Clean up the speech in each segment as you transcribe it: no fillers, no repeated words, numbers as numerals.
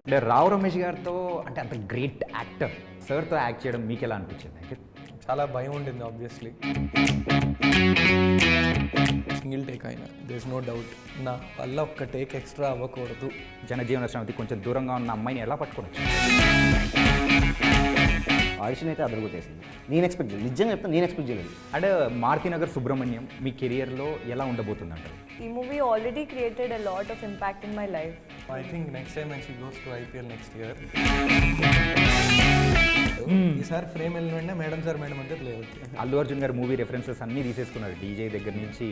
అంటే రావు రమేష్ గారితో అంటే అంత గ్రేట్ యాక్టర్ సార్తో యాక్ట్ చేయడం మీకు ఎలా అనిపించింది? అంటే చాలా భయం ఉండింది ఆబ్వియస్లీ. సింగిల్ టేక్ అయినా దేర్ నో డౌట్ నా వల్ల ఒక్క టేక్ ఎక్స్ట్రా అవ్వకూడదు. జనజీవన శ్రమతి కొంచెం దూరంగా ఉన్న అమ్మాయిని ఎలా పట్టుకోవచ్చు? ఆడిషన్ అయితే అదరగొట్టేసింది. నేను ఎక్స్పెక్ట్ చేయలేదు, నిజంగా చెప్తాను, నేను ఎక్స్పెక్ట్ చేయలేదు. అంటే మారుతినగర్ సుబ్రహ్మణ్యం మీ కెరియర్లో ఎలా ఉండబోతుంది అంటారు? ఈ movie already created a lot of impact in my life. I think next time she goes to IPL next year. ఈసారి ఫ్రేమ్ వెళ్ళిన వెంటనే మేడం సార్ మేడం అంటే ప్లే అవుతుంది. అల్లు అర్జున్ గారు మూవీ రెఫరెన్సెస్ అన్నీ తీసేసుకున్నారు, డీజే దగ్గర నుంచి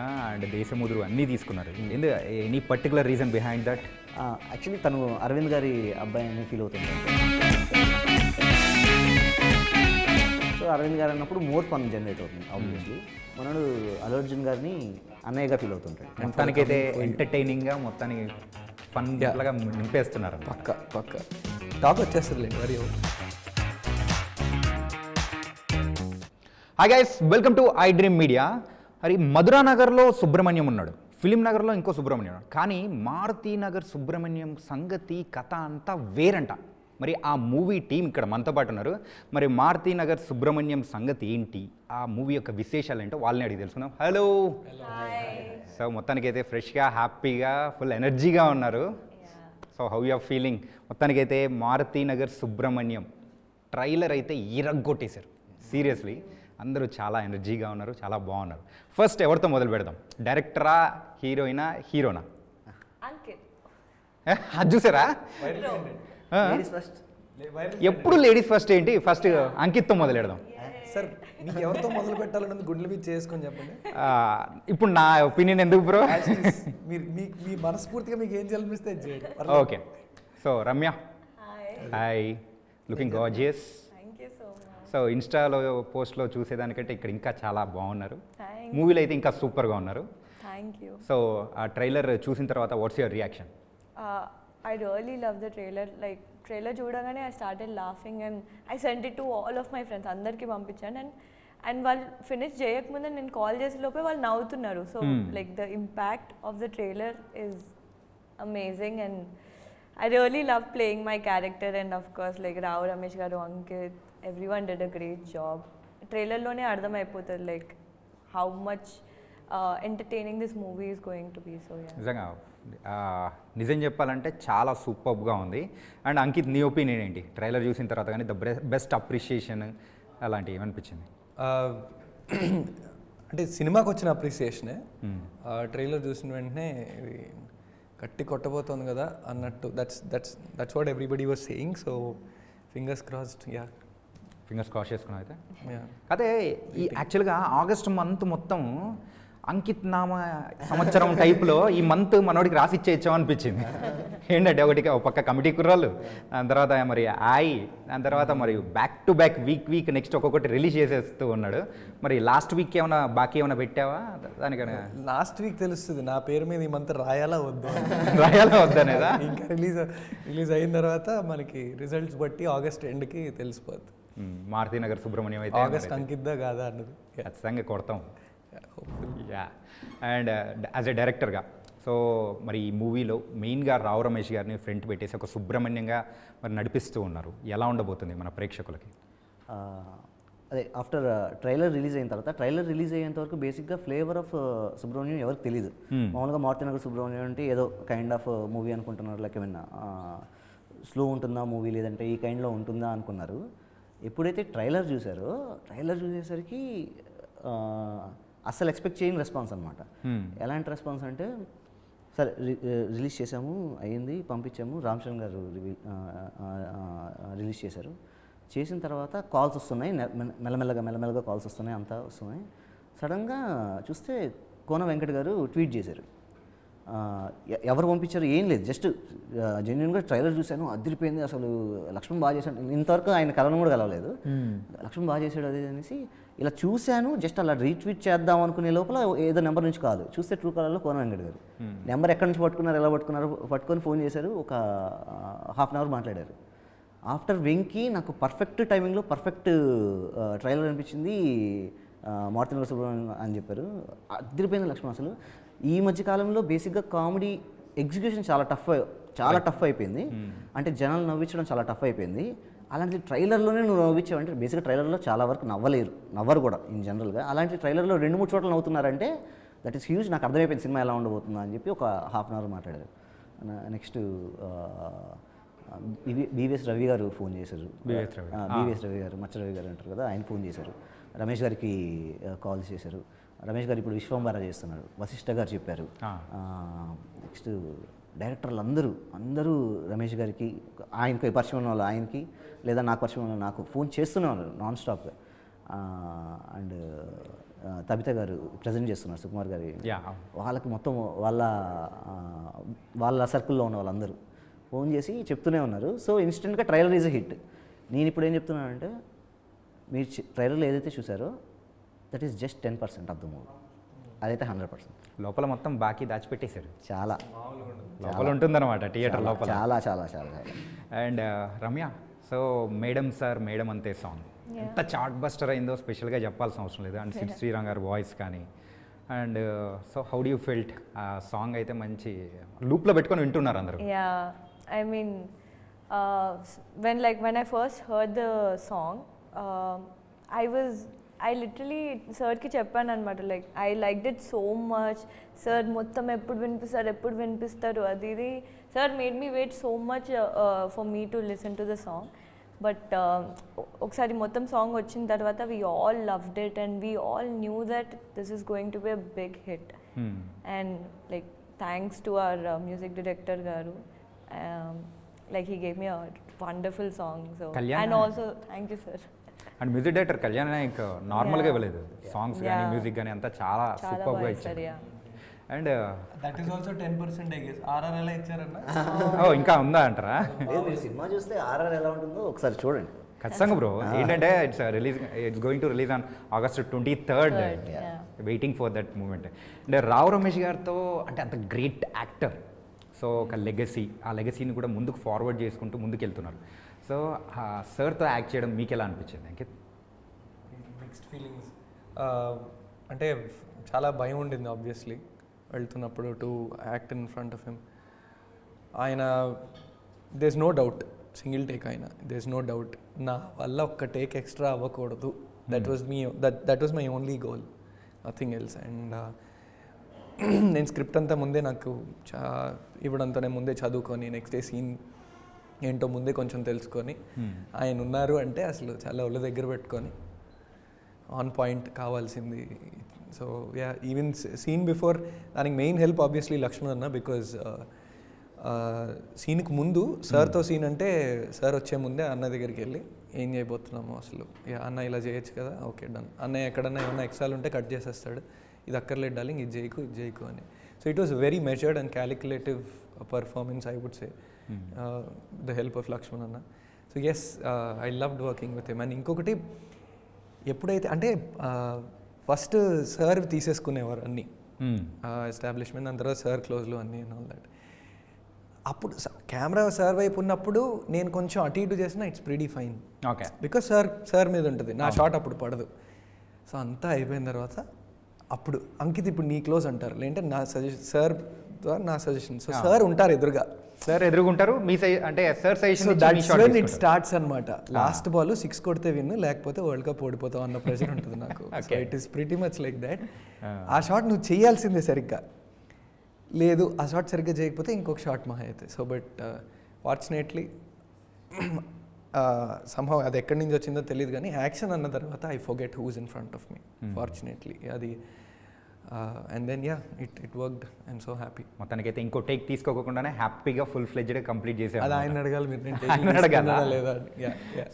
అండ్ దేశముద్రు అన్నీ తీసుకున్నారు. Any particular reason behind that? Actually తను అరవింద్ గారి అబ్బాయి అని ఫీల్ అవుతుంది. సో అరవింద్ గారు అన్నప్పుడు మోర్ ఫన్ జనరేట్ అవుతుంది ఆబ్వియస్లీ. మనడు అల్లు అర్జున్ గారిని అన్నయ్యగా ఫీల్ అవుతుంటాడు. మొత్తానికైతే ఎంటర్టైనింగ్గా మొత్తానికి ఫన్ లాగా నింపేస్తున్నారు. పక్క టాక్ వచ్చేస్తుంది మరి. Hi guys, welcome to I dream media. మరి మధురా నగర్లో సుబ్రహ్మణ్యం ఉన్నాడు, ఫిలిం నగర్లో ఇంకో సుబ్రహ్మణ్యం ఉన్నాడు, కానీ మారుతి నగర్ సుబ్రహ్మణ్యం సంగతి కథ అంతా వేరంట. మరి ఆ మూవీ టీం ఇక్కడ మనతో పాటు ఉన్నారు. మరి మారుతి నగర్ సుబ్రహ్మణ్యం సంగతి ఏంటి, ఆ మూవీ యొక్క విశేషాలు ఏంటో వాళ్ళని అడిగి తెలుసుకుందాం. హలో. సో మొత్తానికైతే ఫ్రెష్గా, హ్యాపీగా, ఫుల్ ఎనర్జీగా ఉన్నారు. So how you are feeling? మొత్తానికైతే మారుతి నగర్ సుబ్రహ్మణ్యం ట్రైలర్ అయితే ఇరగ్గొట్టేశారు. సీరియస్లీ అందరూ చాలా ఎనర్జీగా ఉన్నారు, చాలా బాగున్నారు. ఫస్ట్ ఎవరితో మొదలు పెడదాం? డైరెక్టరా, హీరోయినా, హీరోనా? అంకిత్. అది చూసారా? ఫస్ట్ ఎప్పుడు లేడీస్ ఫస్ట్ ఏంటి? ఫస్ట్ అంకిత్తో మొదలు పెడదాం. సార్ మీకు ఎవరితో మొదలు పెట్టాలన్నది గుండెల మీద చేసుకొని చెప్పండి. ఇప్పుడు నా ఒపీనియన్ ఎందుకు బ్రో? మీరు మీ మనస్ఫూర్తిగా మీకు ఏం చేయాలనిపిస్తే అది చేయండి. Okay. So Ramya, hi, looking gorgeous. Thank you so much. So ఇన్స్టాలో పోస్ట్లో చూసేదానికంటే ఇక్కడ ఇంకా చాలా బాగున్నారు. Thanks. మూవీలో అయితే ఇంకా సూపర్గా ఉన్నారు. Thank you. సో ఆ ట్రైలర్ చూసిన తర్వాత what's your reaction? I really love the trailer. Like trailer చూడగానే I started laughing and I sent it to all of my friends. అందరికీ పంపించాను and వాళ్ళు ఫినిష్ చేయకముందే నేను కాల్ చేసే లోపే వాళ్ళు నవ్వుతున్నారు. So like the impact of the trailer is amazing and I really love playing my character and of course like Rao Ramesh గారు, Ankit, everyone did a great job. ట్రైలర్లోనే అర్థమైపోతుంది like how much entertaining this movie is going to be. So yeah. నిజంగా నిజం చెప్పాలంటే చాలా సూపర్గా ఉంది. And Ankit, నీ opinion ఏంటి ట్రైలర్ చూసిన తర్వాత? కానీ ద బెస్ట్ అప్రిషియేషన్ అలాంటివి ఏమనిపించింది? అంటే సినిమాకి వచ్చిన అప్రిసియేషనే. ట్రైలర్ చూసిన వెంటనే ఇది కట్టి కొట్టబోతోంది కదా అన్నట్టు that's what everybody was saying. So fingers crossed. Yeah, fingers cross చేసుకున్నాం అయితే. యా. అదే ఈ యాక్చువల్గా ఆగస్ట్ మంత్ మొత్తం అంకిత్ నామ సంవత్సరం టైప్లో ఈ మంత్ మనోడికి రాసి ఇచ్చేయచ్చాం అనిపించింది. ఏంటంటే ఒకటికి ఒక పక్క కమిటీ కుర్రాళ్ళు, దాని తర్వాత మరి దాని తర్వాత మరి back to back week next ఒక్కొక్కటి రిలీజ్ చేసేస్తూ ఉన్నాడు. మరి లాస్ట్ వీక్ ఏమైనా బాకీ ఏమైనా పెట్టావా దానికన్నా? లాస్ట్ వీక్ తెలుస్తుంది నా పేరు మీద ఈ మంత్ రాయాలా వద్దా వద్దనేదా? ఇంకా రిలీజ్ అయిన తర్వాత మనకి రిజల్ట్స్ బట్టి ఆగస్ట్ ఎండ్కి తెలిసిపోద్ది. మారుతి నగర్ సుబ్రహ్మణ్యం అయితే ఆగస్ట్ అంకిద్దా కాదా అన్నది ఖచ్చితంగా కొడతాం. యా. అండ్ యాజ్ ఎ డైరెక్టర్గా, సో మరి ఈ మూవీలో మెయిన్గా రావు రమేష్ గారిని ఫ్రంట్ పెట్టేసి ఒక సుబ్రహ్మణ్యంగా మరి నడిపిస్తూ ఉన్నారు. ఎలా ఉండబోతుంది మన ప్రేక్షకులకి? అదే ఆఫ్టర్ ట్రైలర్ రిలీజ్ అయిన తర్వాత, ట్రైలర్ రిలీజ్ అయ్యేంత వరకు బేసిక్గా ఫ్లేవర్ ఆఫ్ సుబ్రహ్మణ్యం ఎవరికి తెలియదు. మామూలుగా మారుతి నగర్ సుబ్రహ్మణ్యం అంటే ఏదో కైండ్ ఆఫ్ మూవీ అనుకుంటున్నారు, లైక్ ఏమన్నా స్లో ఉంటుందా మూవీ, లేదంటే ఈ కైండ్లో ఉంటుందా అనుకున్నారు. ఎప్పుడైతే ట్రైలర్ చూసారో, ట్రైలర్ చూసేసరికి అస్సలు ఎక్స్పెక్ట్ చేయని రెస్పాన్స్ అనమాట. ఎలాంటి రెస్పాన్స్ అంటే, సరే రిలీజ్ చేసాము, అయ్యింది, పంపించాము, రామ్ చరణ్ గారు రిలీజ్ చేశారు. చేసిన తర్వాత కాల్స్ వస్తున్నాయి, మెల్లమెల్లగా కాల్స్ వస్తున్నాయి, అంతా వస్తున్నాయి. సడన్గా చూస్తే కోన వెంకట్ గారు ట్వీట్ చేశారు. ఎవరు పంపించారు ఏం లేదు, జస్ట్ జెన్యున్గా ట్రైలర్ చూశాను, అదిరిపోయింది, అసలు లక్ష్మణ్ బాగా చేశాడు. ఇంతవరకు ఆయన కలను కూడా కలవలేదు, లక్ష్మణ్ బాగా చేశాడు అది అనేసి ఇలా చూశాను. జస్ట్ అలా రీట్వీట్ చేద్దాం అనుకునే లోపల ఏదో నెంబర్ నుంచి కాదు, చూస్తే ట్రూ కాలర్లో కోన వెంకట్ గారు నెంబర్ ఎక్కడి నుంచి పట్టుకున్నారు, ఎలా పట్టుకొని ఫోన్ చేశారు. ఒక హాఫ్ అన్ అవర్ మాట్లాడారు. ఆఫ్టర్ వెంకీ నాకు పర్ఫెక్ట్ టైమింగ్లో పర్ఫెక్ట్ ట్రైలర్ అనిపించింది. మారుతి నగర్ సుబ్రహ్మణ్యం అని చెప్పారు. అదిరిపోయింది లక్ష్మణ్. అసలు ఈ మధ్య కాలంలో బేసిక్గా కామెడీ ఎగ్జిక్యూషన్ చాలా టఫ్ చాలా టఫ్ అయిపోయింది. అంటే జనాలు నవ్వించడం చాలా టఫ్ అయిపోయింది. అలాంటి ట్రైలర్లోనే నువ్వు నవ్వించావంటే బేసిక్గా ట్రైలర్లో చాలా వరకు నవ్వరు కూడా ఇన్ జనరల్గా. అలాంటి ట్రైలర్లో 2-3 చోట్ల నవ్వుతున్నారంటే దట్ ఈస్ హ్యూజ్. నాకు అర్థమైపోయింది సినిమా ఎలా ఉండబోతుందా అని చెప్పి ఒక హాఫ్ అన్ అవర్ మాట్లాడారు. నెక్స్ట్ బీవీఎస్ రవి గారు ఫోన్ చేశారు. బీవీఎస్ రవి గారు, మచ్చ రవి గారు అంటారు కదా, ఆయన ఫోన్ చేశారు. రమేష్ గారికి కాల్ చేశారు. రమేష్ గారు ఇప్పుడు విశ్వంబర చేస్తున్నారు. వశిష్ఠ గారు చెప్పారు. నెక్స్ట్ డైరెక్టర్లు అందరూ రమేష్ గారికి, ఆయనకి పరిచయం ఉన్న వాళ్ళు ఆయనకి, లేదా నాకు పరిచయం ఉన్న నాకు ఫోన్ చేస్తూనే ఉన్నారు నాన్ స్టాప్గా. అండ్ తబిత గారు ప్రజెంట్ చేస్తున్నారు సుకుమార్ గారి, వాళ్ళకి మొత్తం వాళ్ళ సర్కిల్లో ఉన్న వాళ్ళందరూ ఫోన్ చేసి చెప్తూనే ఉన్నారు. సో ఇన్స్టెంట్గా ట్రైలర్ ఈజ్ ఎ హిట్. నేను ఇప్పుడు ఏం చెప్తున్నానంటే మీరు ట్రైలర్లో ఏదైతే చూసారో that is just 10% of the movie. అదైతే 100%. లోపల మొత్తం బాకీ దాచిపెట్టేశారు. చాలా లోపల ఉంటుందన్నమాట థియేటర్ లోపల. చాలా చాలా చాలా. అండ్ రమ్య, సో మేడం అంతే సాంగ్ ఎంత చార్ట్ బస్టర్ అయిందో స్పెషల్గా చెప్పాల్సిన అవసరం లేదు. అండ్ సిద్ శ్రీరామ్ గారి వాయిస్ కానీ. And so how do you felt? ఆ సాంగ్ అయితే మంచి లూప్లో పెట్టుకొని వింటున్నారు అందరూ. I mean, when I first heard the song, I literally sir ki cheppanu anamata, like I liked it so much. Sir mottam eppudu vinpistaru adidi. Sir made me wait so much for me to listen to the song. But okkasari mottam song vachin tarvata we all loved it and we all knew that this is going to be a big hit. And like thanks to our music director garu, like he gave me a wonderful song. So Kalyana. And also thank you sir. And music director Kalyan ఇంకా నార్మల్గా ఇవ్వలేదు. Songs కానీ music కానీ అంతా చాలా సూపర్గా ఇచ్చారు. And that is also 10% I guess. RR ఎలా ఇచ్చారన్న? ఇంకా ఉందా అంటారా? మీరు సినిమా చూస్తే ఆర్ఆర్ ఎలా ఉంటుందో ఒకసారి చూడండి. ఖచ్చితంగా బ్రో. ఏంటంటే it's going to release on August 23rd. Waiting for that moment. అంటే రావు రమేష్ గారితో అంటే అంత గ్రేట్ యాక్టర్, సో ఒక లెగసీ, ఆ లెగసీని కూడా ముందుకు ఫార్వర్డ్ చేసుకుంటూ ముందుకు వెళ్తున్నారు. సో సార్తో యాక్ట్ చేయడం మీకు ఎలా అనిపించింది అంకిత్? Mixed feelings. అంటే చాలా భయం ఉండింది ఆబ్వియస్లీ వెళ్తున్నప్పుడు to act in front of him. ఆయన there is no doubt single take, ఆయన దేర్ ఇస్ నో డౌట్ నా వల్ల ఒక్క టేక్ ఎక్స్ట్రా అవ్వకూడదు. That was my only goal, nothing else. And నేను స్క్రిప్ట్ అంతా ముందే నాకు ఇవ్వడంతోనే ముందే చదువుకొని నెక్స్ట్ డే సీన్ ఏంటో ముందే కొంచెం తెలుసుకొని ఆయన ఉన్నారు అంటే అసలు చాలా ఒళ్ళ దగ్గర పెట్టుకొని ఆన్ పాయింట్ కావాల్సింది. So yeah, even scene before దానికి మెయిన్ హెల్ప్ ఆబ్వియస్లీ లక్ష్మణ్ అన్న. బికాజ్ సీన్కి ముందు సార్తో సీన్ అంటే సార్ వచ్చే ముందే అన్న దగ్గరికి వెళ్ళి ఏం చేయబోతున్నాము అసలు, అన్న ఇలా చేయొచ్చు కదా, ఓకే డన్, అన్నయ్య ఎక్కడన్నా ఏమన్నా ఎక్స్ట్రాలు ఉంటే కట్ చేసేస్తాడు, ఇది అక్కర్లేదు డార్లింగ్, ఇది చేయకు అని. So it was very measured and calculative performance I would say, the help of Laxman అన్న. So yes, I loved working with him. And ఇంకొకటి ఎప్పుడైతే అంటే ఫస్ట్ సార్ తీసేసుకునేవారు అన్నీ ఎస్టాబ్లిష్మెంట్, దాని తర్వాత సార్ క్లోజ్లు అన్నీ అండ్ ఆల్ దట్. అప్పుడు కెమెరా సార్ వైపు ఉన్నప్పుడు నేను కొంచెం అటు ఇటు చేసినా it's pretty fine. Okay, because sir మీద ఉంటుంది, నా షాట్ అప్పుడు పడదు. సో అంతా అయిపోయిన తర్వాత అప్పుడు అంకిత్ ఇప్పుడు నీ క్లోజ్ అంటారు, లేదంటే నా సజెషన్ సార్ ద్వారా నా సజెషన్. సో సార్ ఉంటారు ఎదురుగా, సార్ ఎదురుగుంటారు, మీ అంటే సార్ సజెషన్ ఇట్ స్టార్ట్స్ అనమాట. లాస్ట్ బాల్ 6 కొడితే విన్, లేకపోతే వరల్డ్ కప్ ఓడిపోతావు అన్న ప్రెషర్ ఉంటుంది నాకు. So it is pretty much like that. ఆ షాట్ నువ్వు చేయాల్సిందే సరిగ్గా, లేదు ఆ షాట్ సరిగ్గా చేయకపోతే ఇంకొక షాట్ మహా అయితే. సో బట్ ఫార్చునేట్లీ సంహౌ అది ఎక్కడి నుంచి వచ్చిందో తెలియదు, కానీ యాక్షన్ అన్న తర్వాత I forget who's in front of me fortunately. అది and then ya it worked. I'm so happy. మొత్తానికైతే ఇంకో టేక్ తీసుకోకుండానే హ్యాపీగా ఫుల్ ఫ్లెడ్జ్డ్గా కంప్లీట్ చేసారు. అది ఆయన అడగాలి లేదా.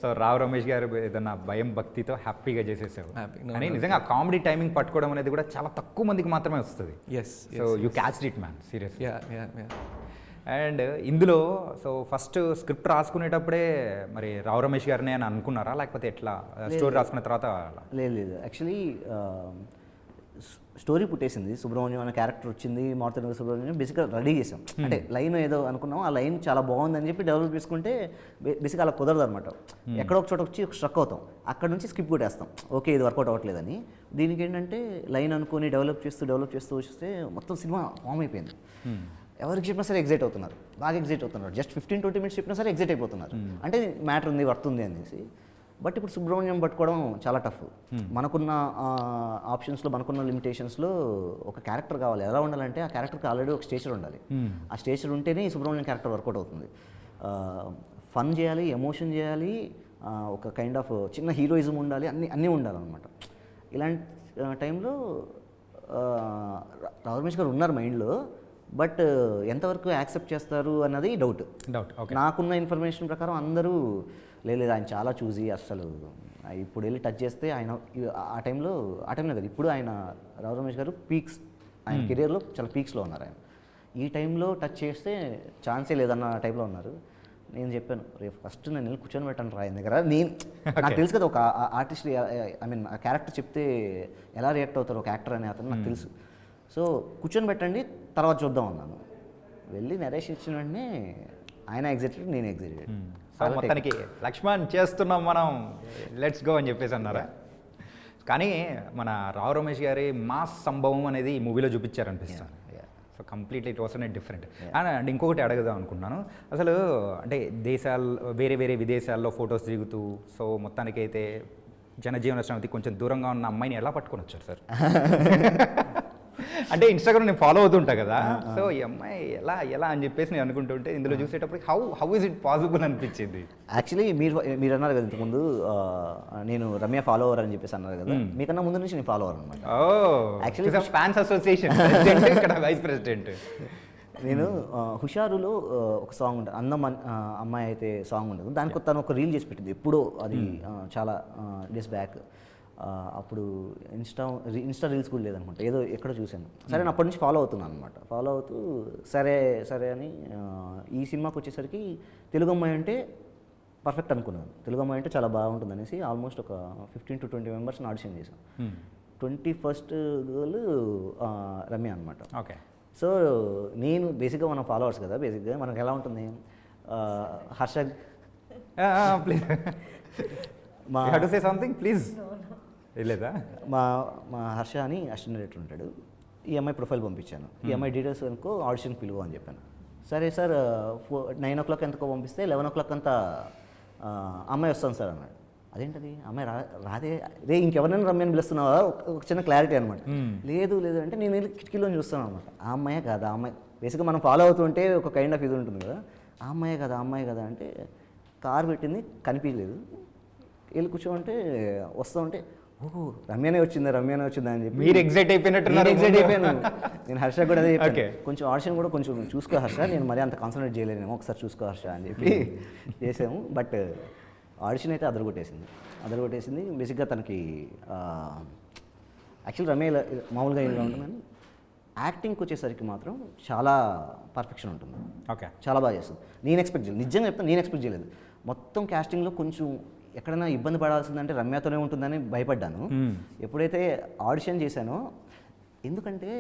సో రావు రమేష్ గారు ఏదన్నా భయం భక్తితో హ్యాపీగా చేసేసారు. అని నిజంగా కామెడీ టైమింగ్ పట్టుకోవడం అనేది కూడా చాలా తక్కువ మందికి మాత్రమే వస్తుంది. So you catch it man, serious. And ఇందులో సో ఫస్ట్ స్క్రిప్ట్ రాసుకునేటప్పుడే మరి రావు రమేష్ గారిని అని అనుకున్నారా, లేకపోతే ఎట్లా స్టోరీ రాసుకున్న తర్వాత? లేదు, యాక్చువల్లీ స్టోరీ పుట్టేసింది, సుబ్రహ్మణ్యం అనే క్యారెక్టర్ వచ్చింది, మారుతి సుబ్రహ్మణ్యం బేసిక్గా రెడీ చేసాం. అంటే లైన్ ఏదో అనుకున్నాం, ఆ లైన్ చాలా బాగుందని చెప్పి డెవలప్ చేసుకుంటే బేసిక్గా అలా కుదరదు అనమాట. ఎక్కడో ఒక చోట వచ్చి స్ట్రక్ అవుతాం, అక్కడ నుంచి స్కిప్ కొట్టేస్తాం, ఓకే ఇది వర్కౌట్ అవ్వట్లేదని. దీనికి ఏంటంటే లైన్ అనుకొని డెవలప్ చేస్తూ వస్తే మొత్తం సినిమా ఫామ్ అయిపోయింది. ఎవరికి చెప్పినా సరే ఎగ్జైట్ అవుతున్నారు, బాగా ఎగ్జైట్ అవుతున్నారు. జస్ట్ 15-20 మినిట్స్ చెప్పినా సరే ఎగ్జైట్ అయిపోతున్నారు, అంటే మ్యాటర్ ఉంది, వర్త్ ఉంది అనేసి. బట్ ఇప్పుడు సుబ్రహ్మణ్యం పట్టుకోవడం చాలా టఫ్. మనకున్న ఆప్షన్స్లో, మనకున్న లిమిటేషన్స్లో ఒక క్యారెక్టర్ కావాలి. ఎలా ఉండాలంటే ఆ క్యారెక్టర్కి ఆల్రెడీ ఒక స్టేచర్ ఉండాలి. ఆ స్టేచర్ ఉంటేనే ఈ సుబ్రహ్మణ్యం క్యారెక్టర్ వర్కౌట్ అవుతుంది. ఫన్ చేయాలి, ఎమోషన్ చేయాలి, ఒక కైండ్ ఆఫ్ చిన్న హీరోయిజం ఉండాలి, అన్నీ ఉండాలన్నమాట. ఇలాంటి టైంలో రావు రమేష్ గారు ఉన్నారు మైండ్లో, బట్ ఎంతవరకు యాక్సెప్ట్ చేస్తారు అన్నది డౌట్. నాకున్న ఇన్ఫర్మేషన్ ప్రకారం అందరూ లేదు ఆయన చాలా చూసి అసలు ఇప్పుడు వెళ్ళి టచ్ చేస్తే ఆయన ఆ టైంలో కదా, ఇప్పుడు ఆయన రావు రమేష్ గారు పీక్స్, ఆయన కెరియర్లో చాలా పీక్స్లో ఉన్నారు. ఆయన ఈ టైంలో టచ్ చేస్తే ఛాన్సే లేదన్న టైప్లో ఉన్నారు. నేను చెప్పాను, రేపు ఫస్ట్ నేను వెళ్ళి కూర్చొని పెట్టాను రా ఆయన దగ్గర. నాకు తెలుసు కదా ఒక ఆర్టిస్ట్, ఐ మీన్ ఆ క్యారెక్టర్ చెప్తే ఎలా రియాక్ట్ అవుతారు ఒక యాక్టర్ అనే అతను నాకు తెలుసు. సో కూర్చొని పెట్టండి, తర్వాత చూద్దాం అన్నాను. వెళ్ళి నరేష్ ఇచ్చిన వెంటనే ఆయన ఎగ్జైటెడ్, నేను ఎగ్జైటెడ్. మొత్తానికి లక్ష్మణ్ చేస్తున్నాం మనం, లెట్స్ గో అని చెప్పేసి అన్నారా? కానీ మన రావు రమేష్ గారి మాస్ సంభవం అనేది ఈ మూవీలో చూపించారనిపిస్తుంది. సో కంప్లీట్లీ ఇట్ వాస్ అనే డిఫరెంట్. అండ్ ఇంకొకటి అడగదాం అనుకున్నాను, అసలు అంటే వేరే విదేశాల్లో ఫొటోస్ దిగుతూ, సో మొత్తానికైతే జనజీవన శ్రమతి కొంచెం దూరంగా ఉన్న అమ్మాయిని ఎలా పట్టుకొని వచ్చారు సార్? అంటే ఇన్స్టాగ్రామ్ నేను ఫాలో అవుతుంటా కదా, సో ఈ అమ్మాయి ఎలా అని చెప్పేసి నేను అనుకుంటుంటే ఇందులో చూసేటప్పుడు హౌ ఇస్ ఇట్ పాసిబుల్ అనిపించింది. యాక్చువల్లీ మీరు అన్నారు కదా ఇంతకుముందు, నేను రమ్య ఫాలోవర్ అని చెప్పేసి అన్నారు కదా, మీకన్నా ముందు నుంచి నేను ఫాలోవర్ అనమాట. యాక్చువల్లీ ఫ్యాన్స్ అసోసియేషన్ ఇక్కడ వైస్ ప్రెసిడెంట్. నేను హుషారులో ఒక సాంగ్ ఉంటుంది, అందం అమ్మాయి అయితే సాంగ్ ఉంటుంది, దానికి తను ఒక రీల్ చేసి పెట్టింది ఎప్పుడో, అది చాలా డేస్ బ్యాక్. అప్పుడు ఇన్స్టా రీల్స్ కూడా లేదనుకుంటా, ఏదో ఎక్కడో చూశాను. సరే నేను అప్పటి నుంచి ఫాలో అవుతున్నాను అనమాట. ఫాలో అవుతూ సరే అని ఈ సినిమాకి వచ్చేసరికి తెలుగు అమ్మాయి అంటే పర్ఫెక్ట్ అనుకున్నాను. తెలుగు అమ్మాయి అంటే చాలా బాగుంటుంది అనేసి ఆల్మోస్ట్ ఒక 15-20 మెంబర్స్ని ఆడిషన్ చేశాను. 21st గర్ల్ రమ్య అనమాట. ఓకే. సో నేను బేసిక్గా మనం ఫాలోవర్స్ కదా, బేసిక్గా మనకు ఎలా ఉంటుంది, హర్ష ప్లీజ్ సంథింగ్ ప్లీజ్ లేదా, మా హర్ష అని అసిస్టెంట్ డైరెక్టర్ ఉంటాడు. ఈ అమ్మాయి ప్రొఫైల్ పంపించాను, ఈ అమ్మాయి డీటెయిల్స్ అనుకో ఆడిషన్కి పిలువు అని చెప్పాను. సరే సార్ 9 o'clock ఎంతకో పంపిస్తే 11 o'clock అంతా అమ్మాయి వస్తాను సార్ అన్నాడు. అదేంటది అమ్మాయి రాదే, రే ఇంకెవరైనా రమ్యని పిలుస్తున్నావా, ఒక చిన్న క్లారిటీ అనమాట. లేదు అంటే నేను వెళ్ళి కిటికీలో చూస్తాను అనమాట. ఆ అమ్మాయే కాదు, ఆ అమ్మాయి బేసిక్గా మనం ఫాలో అవుతుంటే ఒక కైండ్ ఆఫ్ ఇది ఉంటుంది కదా, ఆ అమ్మాయే కదా అంటే కారు పెట్టింది, కనిపించలేదు. వెళ్ళి కూర్చోమంటే వస్తూ ఉంటే ఓహో రమ్యనే వచ్చిందా అని చెప్పి మీరు ఎగ్జైట్ అయిపోయాను. నేను హర్ష కూడా అదే చెప్పాను, కొంచెం ఆడిషన్ కూడా కొంచెం చూసుకో హర్ష, నేను మరీ అంత కాన్సన్ట్రేట్ చేయలేనేమో, ఒకసారి చూసుకో హర్ష అని చెప్పి చేసాము. బట్ ఆడిషన్ అయితే అదరగొట్టేసింది. బేసిక్గా తనకి యాక్చువల్ రమ్య మామూలుగా ఇలా ఉంటుందని, యాక్టింగ్కి వచ్చేసరికి మాత్రం చాలా పర్ఫెక్షన్ ఉంటుంది. ఓకే, చాలా బాగా చేస్తుంది. నేను ఎక్స్పెక్ట్ చేయలేదు, నిజంగా చెప్తాను, నేను ఎక్స్పెక్ట్ చేయలేదు. మొత్తం క్యాస్టింగ్లో కొంచెం ఎక్కడైనా ఇబ్బంది పడాల్సిందంటే రమ్యతోనే ఉంటుందని భయపడ్డాను. ఎప్పుడైతే ఆడిషన్ చేశానో, ఎందుకంటే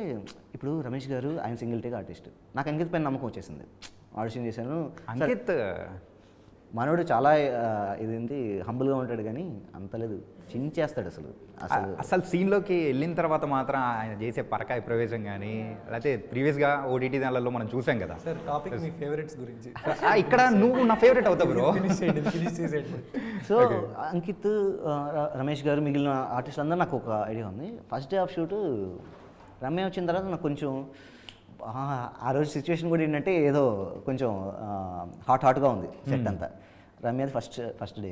ఇప్పుడు రమేష్ గారు ఆయన సింగిల్ టేక్ ఆర్టిస్ట్, నాకు అంకిత్ పైన నమ్మకం వచ్చేసింది. ఆడిషన్ చేశాను, అంకిత్ మనోడు చాలా ఇదేంటి హంబుల్గా ఉంటాడు కానీ అంత లేదు, చించేస్తాడు అసలు సీన్లోకి వెళ్ళిన తర్వాత మాత్రం ఆయన చేసే పరకాయ ప్రవేశం కానీ, లేకపోతే ప్రీవియస్గా ఓటీటీ దానిలో మనం చూసాం కదా. సార్ టాపిక్ మీ ఫేవరెట్స్ గురించి ఇక్కడ నువ్వు నా ఫేవరెట్ అవుతావు బ్రో. సో అంకిత్, రమేష్ గారు, మిగిలిన ఆర్టిస్ట్ అందరూ నాకు ఒక ఐడియా ఉంది. First day of shoot Ramya వచ్చిన తర్వాత నాకు కొంచెం ఆ రోజు సిచ్యువేషన్ కూడా ఏంటంటే ఏదో కొంచెం హాట్గా ఉంది సెట్ అంతా. రమ్యది ఫస్ట్ డే.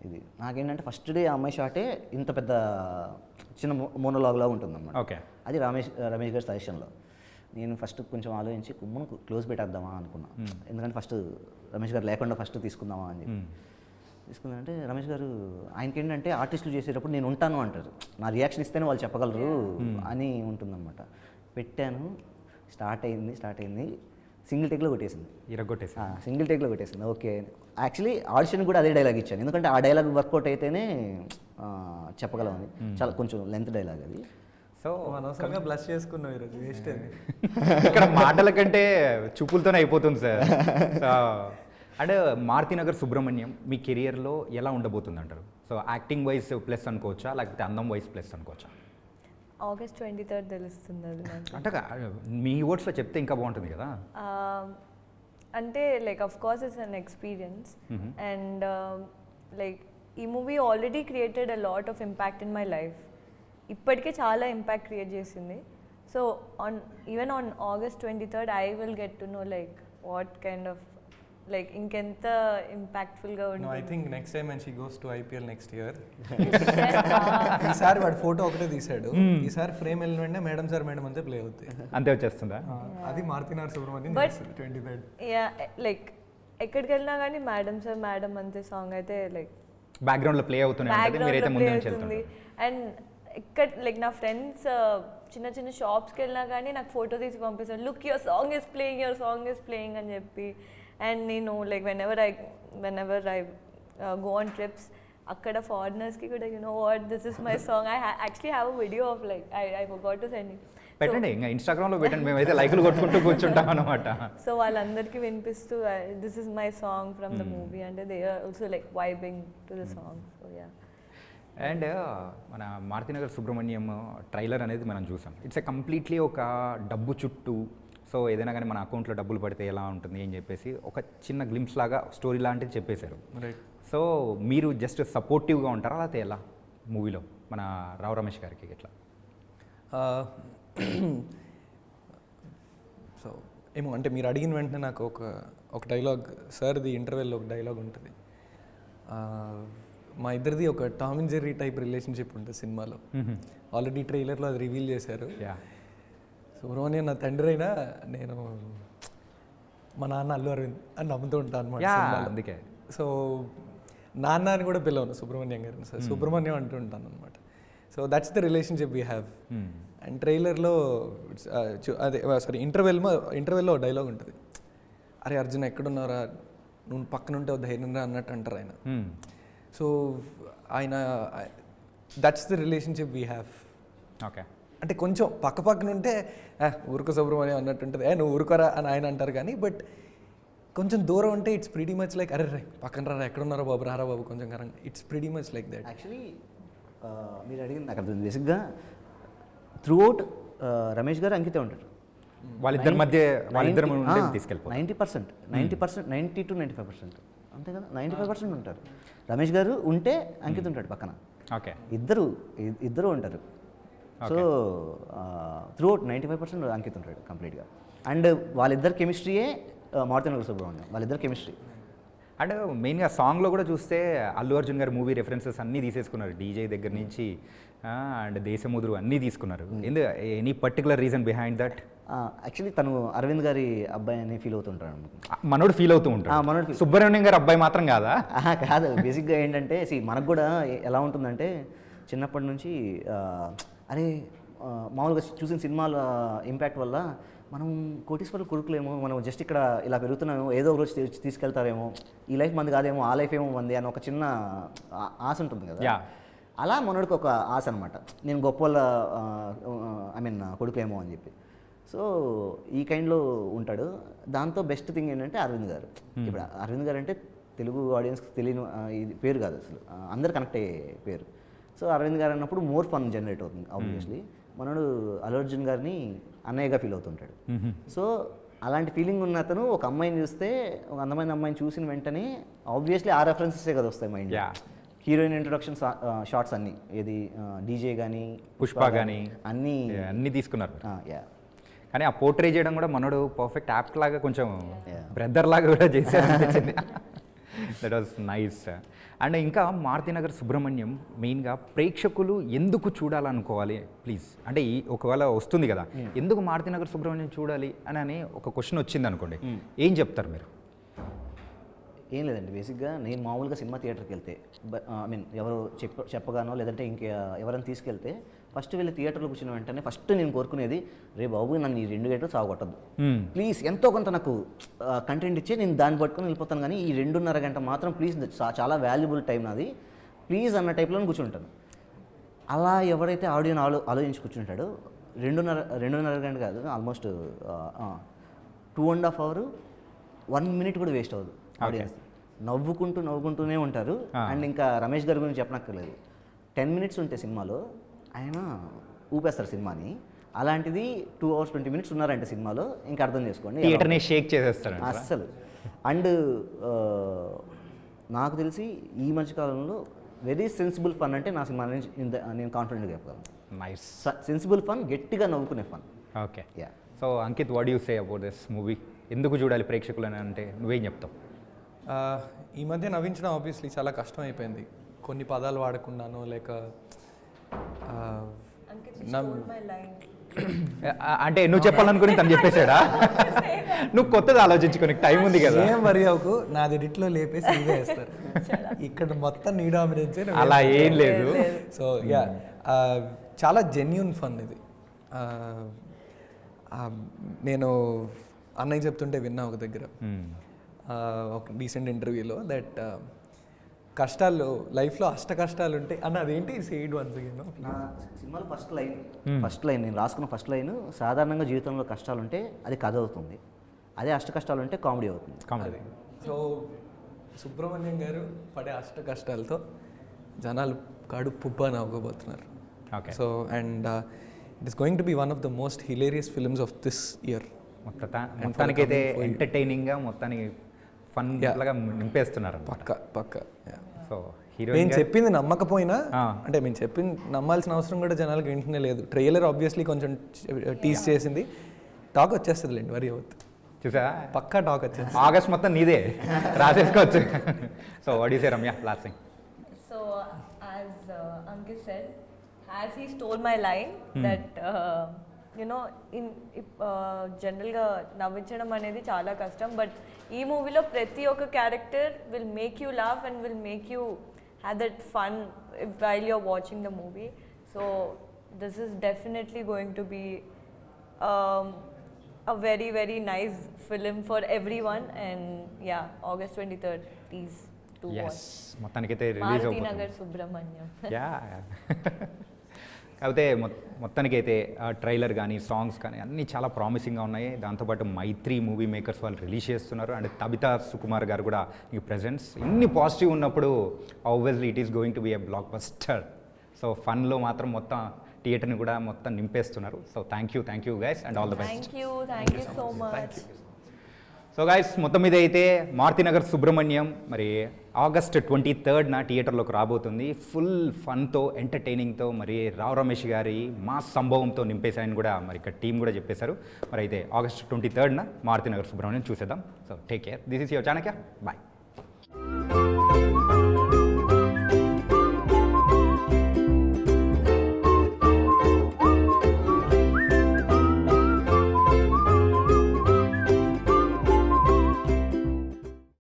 ఇది నాకేంటంటే ఫస్ట్ డే అమ్మాయి షాటే ఇంత పెద్ద చిన్న మోనోలాగ్లా ఉంటుందన్నమాట. ఓకే, అది రమేష్ గారి సజెషన్లో. నేను ఫస్ట్ కొంచెం ఆలోచించి కుమ్మను క్లోజ్ పెట్టేద్దామా అనుకున్నా, ఎందుకంటే ఫస్ట్ రమేష్ గారు లేకుండా ఫస్ట్ తీసుకుందామా అని చెప్పి తీసుకుందంటే, రమేష్ గారు ఆయనకి ఏంటంటే ఆర్టిస్టులు చేసేటప్పుడు నేను ఉంటాను అంటారు, నా రియాక్షన్ ఇస్తేనే వాళ్ళు చెప్పగలరు అని ఉంటుందన్నమాట. పెట్టాను, స్టార్ట్ అయింది, సింగిల్ టేక్లో సింగిల్ టేక్లో కొట్టేసింది. ఓకే, యాక్చువల్లీ ఆడిషన్ కూడా అదే డైలాగ్ ఇచ్చాను, ఎందుకంటే ఆ డైలాగ్ వర్కౌట్ అయితేనే చెప్పగలమని. చాలా కొంచెం లెంత్ డైలాగ్ అది. సో అనవసరంగా బ్లష్ చేసుకున్నాం ఈరోజు, వేస్ట్ అది. ఇక్కడ మాటల కంటే చూపులతోనే అయిపోతుంది సార్. అండ్ మారుతినగర్ సుబ్రహ్మణ్యం మీ కెరియర్లో ఎలా ఉండబోతుంది అంటారు? సో యాక్టింగ్ వైజ్ ప్లస్ అనుకోవచ్చా, లేకపోతే అందం వైజ్ ప్లస్ అనుకోవచ్చా? ఆగస్ట్ 23rd తెలుస్తుంది అది నాకు. అంటే మీ వర్డ్స్లో చెప్తే ఇంకా బాగుంటుంది కదా. అంటే like of course it's an experience and like ఈ movie already created a lot of impact in my life. ఇప్పటికే చాలా ఇంపాక్ట్ క్రియేట్ చేసింది. So even on August 23rd I will get to know like what kind of like ఇంకెంత ఇంపాక్ట్ఫుల్గా No, I ఉంటుంది. think next time when she goes to IPL next year, ఈసారి వాడు photo ఒకటే తీసాడు, ఈసారి ఫ్రేమ్ వెళ్ళిన వెంటనే మేడం సార్ మేడం అంతే ప్లే అవుతాయి. అంతే వచ్చేస్తుందా? అది మారుతినార్ సుబ్రహ్మణ్యం But- 23rd. లైక్ ఎక్కడికి వెళ్ళినా కానీ మేడం సార్ మేడం అంతే సాంగ్ అయితే లైక్ బ్యాక్గ్రౌండ్లో ప్లే అవుతూనే ఉంటుంది, మీరైతే ముందు నుంచి అవుతుంది. వెళ్తుంటారు. అండ్ ఇక్కడ లైక్ నా ఫ్రెండ్స్ చిన్న చిన్న షాప్స్కి వెళ్ళినా కానీ నాకు ఫోటో తీసి పంపిస్తాను, look your song is playing అని చెప్పి. అండ్ నేను like when ever I go on trips అక్కడ ఫారినర్స్కి కూడా you know what this is my song. I actually have a video of like I forgot to send it. పెట్టండి, ఇంకా ఇన్స్టాగ్రామ్లో పెట్టండి, మేమైతే లైకులు కొట్టుకుంటూ కూర్చుంటాం అనమాట. సో వాళ్ళందరికీ వినిపిస్తూ this is my song from the movie అంటే they are also like vibing to the song. So ya. And మన మారుతినగర్ సుబ్రహ్మణ్యం ట్రైలర్ అనేది మనం చూసాం. ఇట్స్ కంప్లీట్లీ ఒక డబ్బు చుట్టూ, సో ఏదైనా కానీ మన అకౌంట్లో డబ్బులు పడితే ఎలా ఉంటుంది అని చెప్పేసి ఒక చిన్న గ్లింప్స్ లాగా స్టోరీ లాంటిది చెప్పేశారు. రైట్. సో మీరు జస్ట్ సపోర్టివ్గా ఉంటారా లేకపోతే ఎలా మూవీలో మన రావు రమేష్ గారికి ఎట్లా? సో ఏమో అంటే మీరు అడిగిన వెంటనే నాకు ఒక డైలాగ్, సార్ది ఇంటర్వెల్లో ఒక డైలాగ్ ఉంటుంది. మా ఇద్దరిది ఒక Tom and Jerry type relationship ఉంటుంది సినిమాలో. ఆల్రెడీ ట్రైలర్లో అది రివీల్ చేశారు. యా. సుబ్రహ్మణ్యం నా తండ్రి అయినా నేను మా నాన్న అల్లు అరవింద్ అని నమ్ముతూ ఉంటాను అనమాట యా, సినిమాలో. అందుకే. సో నాన్న అని కూడా పిలవను సుబ్రహ్మణ్యం గారిని, సార్ సుబ్రహ్మణ్యం అంటూ ఉంటాను అనమాట. So that's the relationship we have. And ట్రైలర్లో అదే సారీ ఇంటర్వెల్లో డైలాగ్ ఉంటుంది, అరే అర్జున్ ఎక్కడున్నారా, నువ్వు పక్కన ఉంటే ధైర్యంగా అన్నట్టు అంటారు ఆయన. సో ఆయన that's the relationship we have. Okay. అంటే కొంచెం పక్కన ఉంటే ఊరుకో సుబ్రహ్మణ్యం అన్నట్టు ఉంటుంది, నువ్వు ఊరుకోరా అని ఆయన అంటారు. కానీ బట్ కొంచెం దూరం ఉంటే ఇట్స్ ప్రిటీ మచ్ లైక్ అరే రే పక్కన రా, ఎక్కడున్నారో బాబు రారా బాబు కొంచెం కరంగా. It's pretty much like that. Actually మీరు అడిగింది నాకు అర్థం. బేసిక్గా త్రూఅవుట్ రమేష్ గారు అంకితే ఉంటాడు. వాళ్ళిద్దరి మధ్య వాళ్ళిద్దరు తీసుకెళ్ళిపోతారు. 90% 90 to 95%, అంతే కదా, 95% ఉంటారు. రమేష్ గారు ఉంటే అంకిత్ ఉంటాడు పక్కన. ఓకే. ఇద్దరు ఉంటారు. సో త్రూఅవుట్ 95% అంకిత్ ఉంటాడు కంప్లీట్గా. అండ్ వాళ్ళిద్దరు కెమిస్ట్రీయే మారుతినగర్ సుబ్రహ్మణ్యం, వాళ్ళిద్దరు కెమిస్ట్రీ. అండ్ మెయిన్గా సాంగ్లో కూడా చూస్తే అల్లు అర్జున్ గారు మూవీ రెఫరెన్సెస్ అన్నీ తీసేసుకున్నారు, డీజే దగ్గర నుంచి అండ్ దేశముదురు అన్నీ తీసుకున్నారు. Any particular reason behind that? Actually తను అరవింద్ గారి అబ్బాయి అని ఫీల్ అవుతుంటాడు. మనోడు ఫీల్ అవుతూ ఉంటాడు. సుబ్రహ్మణ్యం గారు అబ్బాయి మాత్రం కాదా? కాదు, బేసిక్గా ఏంటంటే మనకు కూడా ఎలా ఉంటుందంటే చిన్నప్పటి నుంచి అరే మామూలుగా చూసిన సినిమాల ఇంపాక్ట్ వల్ల మనం కోటీశ్వరులు కొడుకులేమో, మనం జస్ట్ ఇక్కడ ఇలా పెరుగుతున్నామేమో, ఏదో ఒక రోజు తీసుకెళ్తారేమో, ఈ లైఫ్ మంది కాదేమో, ఆ లైఫ్ ఏమో మంది అని ఒక చిన్న ఆశ ఉంటుంది కదా. అలా మనోడికి ఒక ఆశ అనమాట, నేను గొప్ప వాళ్ళ కొడుకేమో అని చెప్పి. సో ఈ కైండ్లో ఉంటాడు. దాంతో బెస్ట్ థింగ్ ఏంటంటే అరవింద్ గారు. ఇప్పుడు అరవింద్ గారు అంటే తెలుగు ఆడియన్స్కి తెలియని ఇది పేరు కాదు అసలు, అందరు కనెక్ట్ అయ్యే పేరు. సో అరవింద్ గారు అన్నప్పుడు మోర్ ఫన్ జనరేట్ అవుతుంది ఆబ్వియస్లీ. మనోడు అల్లు అర్జున్ గారిని అన్నయ్యగా ఫీల్ అవుతుంటాడు. సో అలాంటి ఫీలింగ్ ఉన్న అతను ఒక అమ్మాయిని చూస్తే, ఒక అందమైన అమ్మాయిని చూసిన వెంటనే ఆబ్వియస్లీ ఆ రెఫరెన్సెసే కదా వస్తాయి మైండ్. హీరోయిన్ ఇంట్రొడక్షన్ షార్ట్స్ అన్నీ, ఏది డీజే కానీ పుష్ప కానీ అన్నీ తీసుకున్నారు. యా. కానీ ఆ పోర్ట్రే చేయడం కూడా మనోడు పర్ఫెక్ట్ యాప్ట్ లాగా కొంచెం బ్రదర్ లాగా కూడా చేశారు అనిపించింది. That was nice. అండ్ ఇంకా మారుతినగర్ సుబ్రహ్మణ్యం మెయిన్గా ప్రేక్షకులు ఎందుకు చూడాలనుకోవాలి ప్లీజ్? అంటే ఒకవేళ వస్తుంది కదా, ఎందుకు మారుతినగర్ సుబ్రహ్మణ్యం చూడాలి అని ఒక క్వశ్చన్ వచ్చింది అనుకోండి, ఏం చెప్తారు మీరు? ఏం లేదండి, బేసిక్గా నేను మామూలుగా సినిమా థియేటర్కి వెళ్తే ఎవరు చెప్పగానో లేదంటే ఇంకా ఎవరైనా తీసుకెళ్తే ఫస్ట్ వెళ్ళి థియేటర్లో కూర్చున్న వెంటనే ఫస్ట్ నేను కోరుకునేది, రే బాబు నన్ను ఈ 2 గంటలు సాగొట్టద్దు ప్లీజ్, ఎంతో కొంత నాకు కంటెంట్ ఇచ్చే నేను దాన్ని పట్టుకొని వెళ్ళిపోతాను, కానీ ఈ 2.5 గంట మాత్రం ప్లీజ్, చాలా వాల్యుబుల్ టైం నాది ప్లీజ్ అన్న టైప్లో కూర్చుంటాను. అలా ఎవరైతే ఆడియో ఆలోచించి కూర్చుంటాడో 2.5 గంట కాదు, ఆల్మోస్ట్ 2.5 hours 1 minute కూడా వేస్ట్ అవ్వదు. ఆడియన్స్ నవ్వుకుంటూనే ఉంటారు. అండ్ ఇంకా రమేష్ గారి గురించి చెప్పనక్కర్లేదు, 10 minutes ఉంటే సినిమాలో ఆయన ఊపేస్తారు సినిమాని. అలాంటిది 2 hours 20 minutes ఉన్నారంటే సినిమాలో, ఇంకా అర్థం చేసుకోండి థియేటర్ని షేక్ చేసేస్తారు అస్సలు. అండ్ నాకు తెలిసి ఈ మధ్యకాలంలో వెరీ సెన్సిబుల్ ఫన్ అంటే నా సినిమా నుంచి నేను కాన్ఫిడెంట్గా చెప్పగలను. నైస్. సెన్సిబుల్ ఫన్, గట్టిగా నవ్వుకునే fun. Okay. Ya. So Ankit, what you say about this movie? ఎందుకు చూడాలి ప్రేక్షకులు అని అంటే నువ్వేం చెప్తావు? ఈ మధ్య నవ్వించడం ఆబ్వియస్లీ చాలా కష్టం అయిపోయింది. కొన్ని పదాలు వాడకుండానో లేక మై లైన్. అంటే నువ్వు చెప్పాలనుకుని తను చెప్పేశాడా? నువ్వు కొత్తది ఆలోచించుకొని టైం ఉంది కదా. ఏం వరి అవ్వకు, నాది ఎడిట్లో లేపేసి ఇదే వేస్తారు. ఇక్కడ మొత్తం నీ డామినెన్స్. అలా ఏం లేదు. సో యా, చాలా జెన్యూన్ ఫన్ ఇది. నేను అన్నయ్య చెప్తుంటే విన్నా ఒక దగ్గర, ఒక రీసెంట్ ఇంటర్వ్యూలో, దట్ కష్టాలు లైఫ్లో అష్ట కష్టాలు ఉంటాయి అన్న. అదేంటి సేడ్ వన్స్ అగైన్ నా సినిమాలో ఫస్ట్ లైన్ నేను రాసుకున్న ఫస్ట్ లైన్, సాధారణంగా జీవితంలో కష్టాలు ఉంటే అది కథ అవుతుంది, అదే అష్ట కష్టాలు ఉంటే కామెడీ అవుతుంది. కామెడీ. సో సుబ్రహ్మణ్యం గారు పడే అష్ట కష్టాలతో జనాలు కడుపు పుబ్బా నవ్వుకోబోతున్నారు. Okay. So and it is going to be one of the most hilarious films of this year. మొత్తానికైతే ఎంటర్టైనింగ్గా మొత్తానికి ఫన్ లాగా నింపేస్తున్నారు. పక్క. సో మేము చెప్పింది నమ్మకపోయినా, అంటే మేము చెప్పింది నమ్మాల్సిన అవసరం కూడా జనాలకు వెంటనే లేదు. ట్రైలర్ ఆబ్వియస్లీ కొంచెం టీజ్ చేసింది, టాక్ వచ్చేస్తుంది లేండి, వరి అవుతుంది. చూసా, పక్కా టాక్ వచ్చేస్తుంది. ఆగస్ట్ మొత్తం నీదే, రాసేసుకోవచ్చు. So what you say Ramya, last thing? So, as Ankit said, as he stole my line, that జనరల్గా నవ్వించడం అనేది చాలా కష్టం, బట్ ఈ మూవీలో ప్రతి ఒక్క character will make you laugh and will make you have that fun while you're watching the movie. So this is definitely going to be a very very nice film for everyone, and yeah, August 23rd, please do watch. మొత్తానికైతే release Maruti అవుతుంది. Nagar Subrahmanyam. Yeah. కాకపోతే మొత్తానికైతే trailer కానీ songs కానీ అన్నీ చాలా ప్రామిసింగ్గా ఉన్నాయి. దాంతోపాటు మైత్రి మూవీ మేకర్స్ వాళ్ళు రిలీజ్ చేస్తున్నారు, అండ్ తబితా సుకుమార్ గారు కూడా ఈ ప్రెజెంట్స్. ఇన్ని పాజిటివ్ ఉన్నప్పుడు obviously it is going to be a blockbuster. So ఫన్లో మాత్రం మొత్తం థియేటర్ని కూడా మొత్తం నింపేస్తున్నారు. So thank you guys, and all the best. Thank you so much. So guys, మొత్తం మీద అయితే మారుతినగర్ సుబ్రహ్మణ్యం మరి ఆగస్ట్ 23rd థియేటర్లోకి రాబోతుంది. ఫుల్ ఫన్తో, ఎంటర్టైనింగ్తో, మరి రావు రమేష్ గారి మాస్ సంభవంతో నింపేశాయని కూడా మరి ఇక్కడ టీం కూడా చెప్పేశారు. మరి అయితే ఆగస్ట్ 23rd మారుతినగర్ సుబ్రహ్మణ్యం చూసేద్దాం. So take care. This is your Chanakya. Bye.